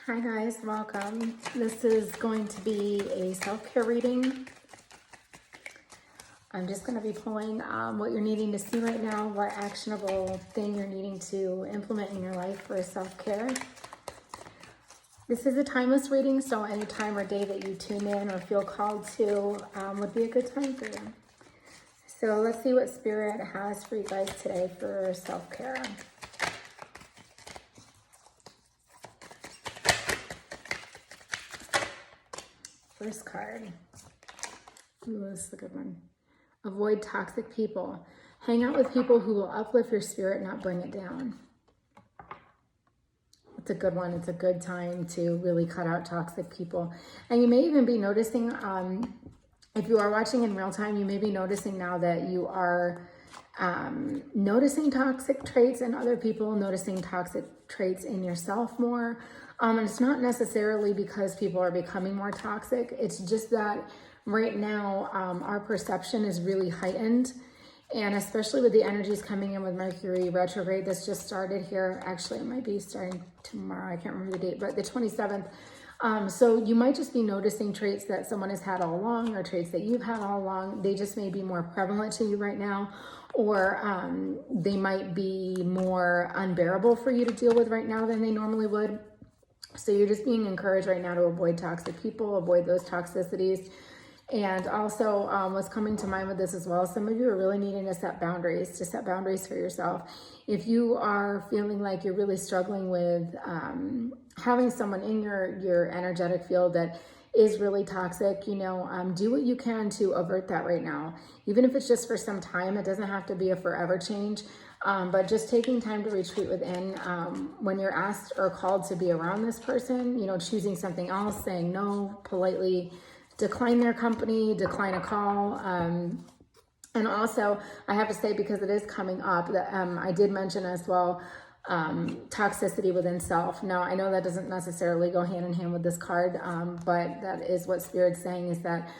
Hi guys, welcome. This is going to be a self-care reading. I'm just going to be pulling what you're needing to see right now, what actionable thing you're needing to implement in your life for self-care. This is a timeless reading, so any time or day that you tune in or feel called to would be a good time for you. So let's see what Spirit has for you guys today for self-care. First card. Ooh, this is a good one. Avoid toxic people. Hang out with people who will uplift your spirit, not bring it down. It's a good one. It's a good time to really cut out toxic people. And you may even be noticing, if you are watching in real time, you may be noticing now that you are noticing toxic traits in other people, noticing toxic traits in yourself more. And it's not necessarily because people are becoming more toxic. It's just that right now, our perception is really heightened. And especially with the energies coming in with Mercury retrograde, this just started here. Actually, it might be starting tomorrow. I can't remember the date, but the 27th. So you might just be noticing traits that someone has had all along or traits that you've had all along. They just may be more prevalent to you right now, or they might be more unbearable for you to deal with right now than they normally would. So you're just being encouraged right now to avoid toxic people, avoid those toxicities. And also what's coming to mind with this as well, some of you are really needing to set boundaries for yourself. If you are feeling like you're really struggling with having someone in your energetic field that is really toxic, do what you can to avert that right now. Even if it's just for some time, it doesn't have to be a forever change. But just taking time to retreat within when you're asked or called to be around this person, choosing something else, saying no, politely decline their company, decline a call. And also, I have to say, because it is coming up, that I did mention as well, toxicity within self. Now, I know that doesn't necessarily go hand in hand with this card, but that is what Spirit's saying, is that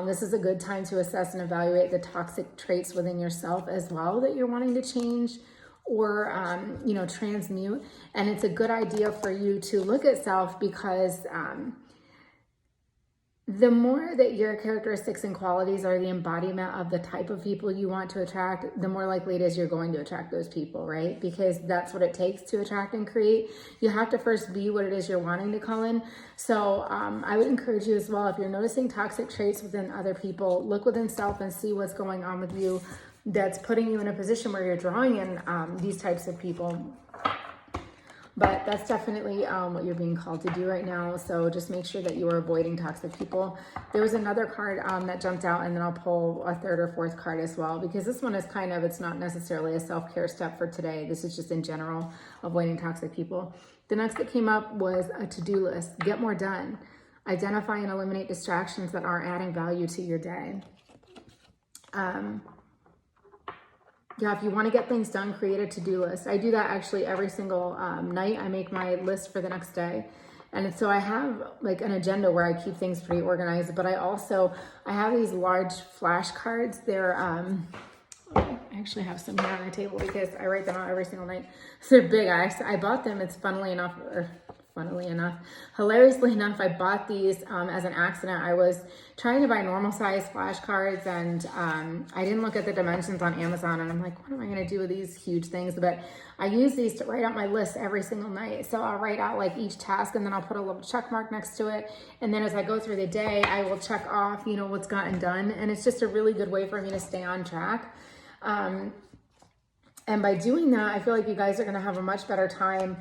this is a good time to assess and evaluate the toxic traits within yourself as well that you're wanting to change or, transmute. And it's a good idea for you to look at self, because the more that your characteristics and qualities are the embodiment of the type of people you want to attract, the more likely it is you're going to attract those people, right? Because that's what it takes to attract and create. You have to first be what it is you're wanting to call in. So I would encourage you as well, if you're noticing toxic traits within other people, look within self and see what's going on with you that's putting you in a position where you're drawing in these types of people. But that's definitely what you're being called to do right now. So just make sure that you are avoiding toxic people. There was another card that jumped out, and then I'll pull a third or fourth card as well, because this one is it's not necessarily a self-care step for today. This is just in general, avoiding toxic people. The next that came up was a to-do list. Get more done. Identify and eliminate distractions that aren't adding value to your day. Yeah, if you want to get things done, create a to-do list. I do that actually every single night. I make my list for the next day. And so I have like an agenda where I keep things pretty organized, but I have these large flashcards. They're, I actually have some here on the table because I write them out every single night. So they're big. I bought them. It's hilariously enough, I bought these as an accident. I was trying to buy normal size flashcards, and I didn't look at the dimensions on Amazon, and I'm like, what am I going to do with these huge things? But I use these to write out my list every single night. So I'll write out like each task, and then I'll put a little check mark next to it. And then as I go through the day, I will check off, what's gotten done. And it's just a really good way for me to stay on track. And by doing that, I feel like you guys are going to have a much better time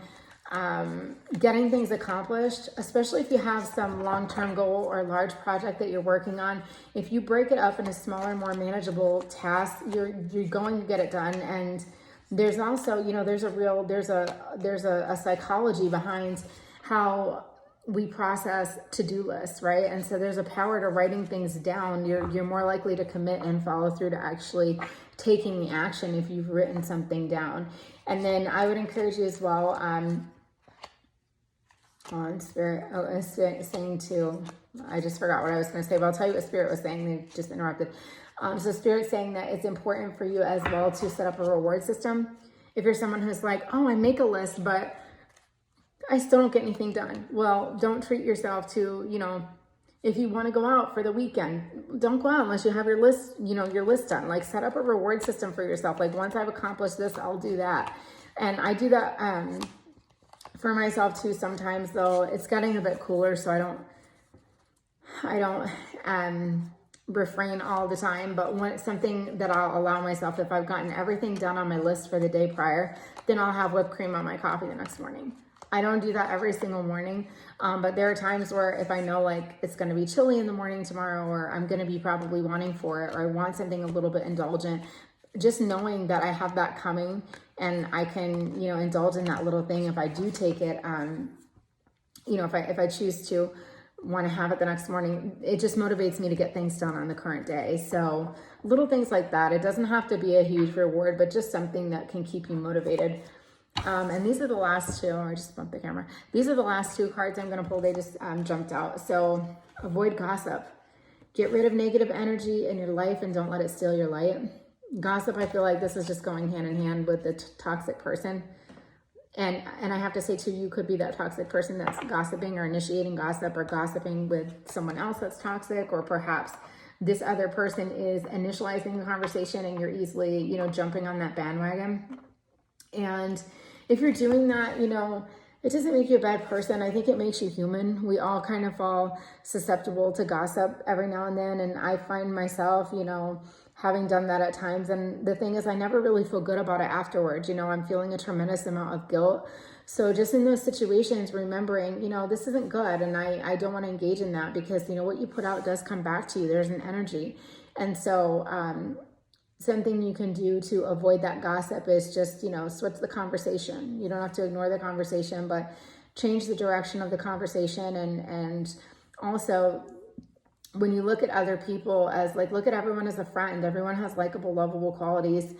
getting things accomplished, especially if you have some long-term goal or large project that you're working on. If you break it up into smaller, more manageable tasks, you're going to get it done. And there's also, there's a psychology behind how we process to-do lists, right? And so there's a power to writing things down. You're more likely to commit and follow through to actually taking the action if you've written something down. And then I would encourage you as well, Spirit saying too, I just forgot what I was going to say, but I'll tell you what Spirit was saying. They just interrupted. So Spirit's saying that it's important for you as well to set up a reward system. If you're someone who's like, oh, I make a list, but I still don't get anything done. Well, don't treat yourself to, if you want to go out for the weekend, don't go out unless you have your list, your list done. Like, set up a reward system for yourself. Like, once I've accomplished this, I'll do that. And I do that for myself too sometimes, though it's getting a bit cooler, so I don't refrain all the time. But when it's something that I'll allow myself, if I've gotten everything done on my list for the day prior, then I'll have whipped cream on my coffee the next morning. I don't do that every single morning, but there are times where if I know like it's going to be chilly in the morning tomorrow, or I'm going to be probably wanting for it, or I want something a little bit indulgent, just knowing that I have that coming and I can, indulge in that little thing if I do take it, if I choose to want to have it the next morning, it just motivates me to get things done on the current day. So little things like that. It doesn't have to be a huge reward, but just something that can keep you motivated. And these are the last two. I just bumped the camera. These are the last two cards I'm going to pull. They just jumped out. So avoid gossip. Get rid of negative energy in your life and don't let it steal your light. Gossip, I feel like this is just going hand in hand with the toxic person. And I have to say too, you could be that toxic person that's gossiping or initiating gossip or gossiping with someone else that's toxic, or perhaps this other person is initializing the conversation and you're easily, jumping on that bandwagon. And if you're doing that, it doesn't make you a bad person. I think it makes you human. We all kind of fall susceptible to gossip every now and then. And I find myself, having done that at times. And the thing is, I never really feel good about it afterwards. I'm feeling a tremendous amount of guilt. So just in those situations, remembering, this isn't good. And I don't want to engage in that, because, what you put out does come back to you. There's an energy. And so, something you can do to avoid that gossip is just, switch the conversation. You don't have to ignore the conversation, but change the direction of the conversation. And also, when you look at other people as look at everyone as a friend. Everyone has likable, lovable qualities.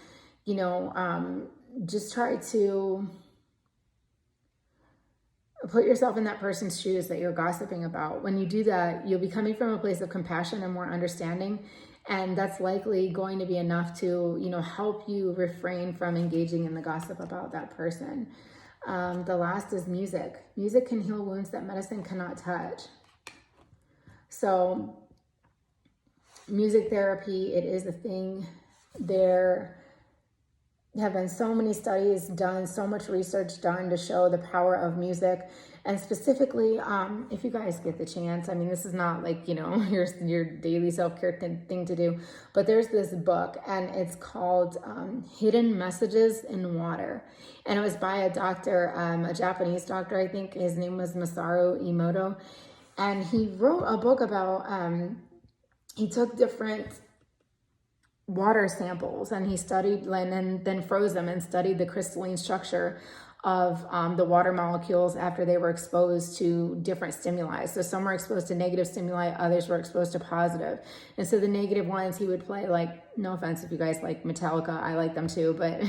Just try to put yourself in that person's shoes that you're gossiping about. When you do that, you'll be coming from a place of compassion and more understanding. And that's likely going to be enough to, help you refrain from engaging in the gossip about that person. The last is music. Music can heal wounds that medicine cannot touch. So music therapy, it is a thing. There have been so many studies done, so much research done to show the power of music. And specifically, if you guys get the chance, this is not your daily self-care thing to do, but there's this book and it's called Hidden Messages in Water. And it was by a doctor, a Japanese doctor, I think his name was Masaru Emoto. And he wrote a book about, he took different water samples and he studied and then froze them and studied the crystalline structure of the water molecules after they were exposed to different stimuli. So some were exposed to negative stimuli, others were exposed to positive. And so the negative ones he would play, no offense if you guys like Metallica, I like them too, but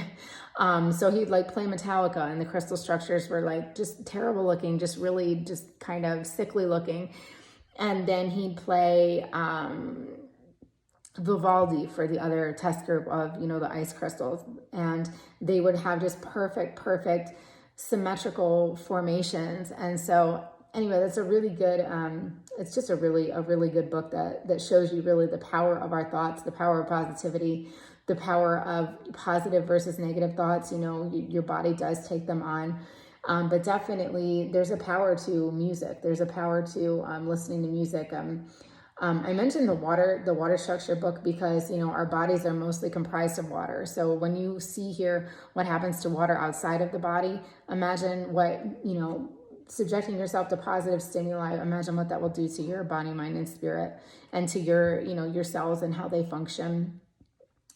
so he'd play Metallica and the crystal structures were just terrible looking, just really just kind of sickly looking. And then he'd play Vivaldi for the other test group of, the ice crystals. And they would have just perfect symmetrical formations. And so anyway, that's a really good, it's just a really good book that shows you really the power of our thoughts, the power of positivity, the power of positive versus negative thoughts. Your body does take them on. But definitely there's a power to music. There's a power to listening to music. I mentioned the water structure book because, our bodies are mostly comprised of water. So when you see here what happens to water outside of the body, imagine what, subjecting yourself to positive stimuli, imagine what that will do to your body, mind, and spirit, and to your, your cells and how they function.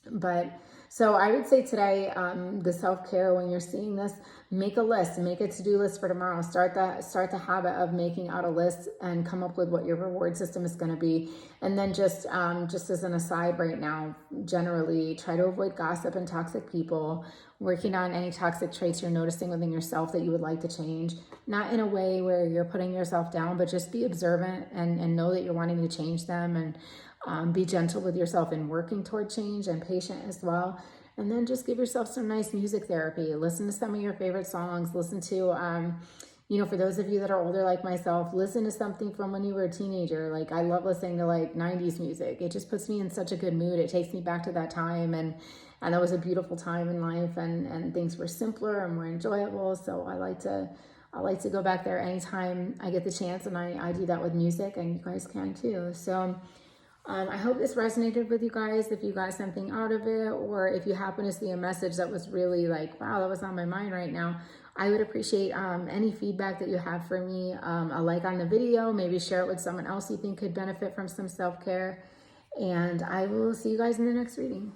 But so I would say today, the self-care, when you're seeing this, make a list, make a to-do list for tomorrow. Start the habit of making out a list and come up with what your reward system is going to be. And then just as an aside right now, generally try to avoid gossip and toxic people, working on any toxic traits you're noticing within yourself that you would like to change, not in a way where you're putting yourself down, but just be observant and know that you're wanting to change them, and be gentle with yourself in working toward change, and patient as well. And then just give yourself some nice music therapy. Listen to some of your favorite songs. Listen to, you know, for those of you that are older like myself, listen to something from when you were a teenager. Like, I love listening to like 90s music. It just puts me in such a good mood. It takes me back to that time, and that was a beautiful time in life, and things were simpler and more enjoyable. So I like to go back there anytime I get the chance, and I do that with music, and you guys can too. So I hope this resonated with you guys. If you got something out of it, or if you happen to see a message that was really like, wow, that was on my mind right now, I would appreciate any feedback that you have for me. A like on the video, maybe share it with someone else you think could benefit from some self-care. And I will see you guys in the next reading.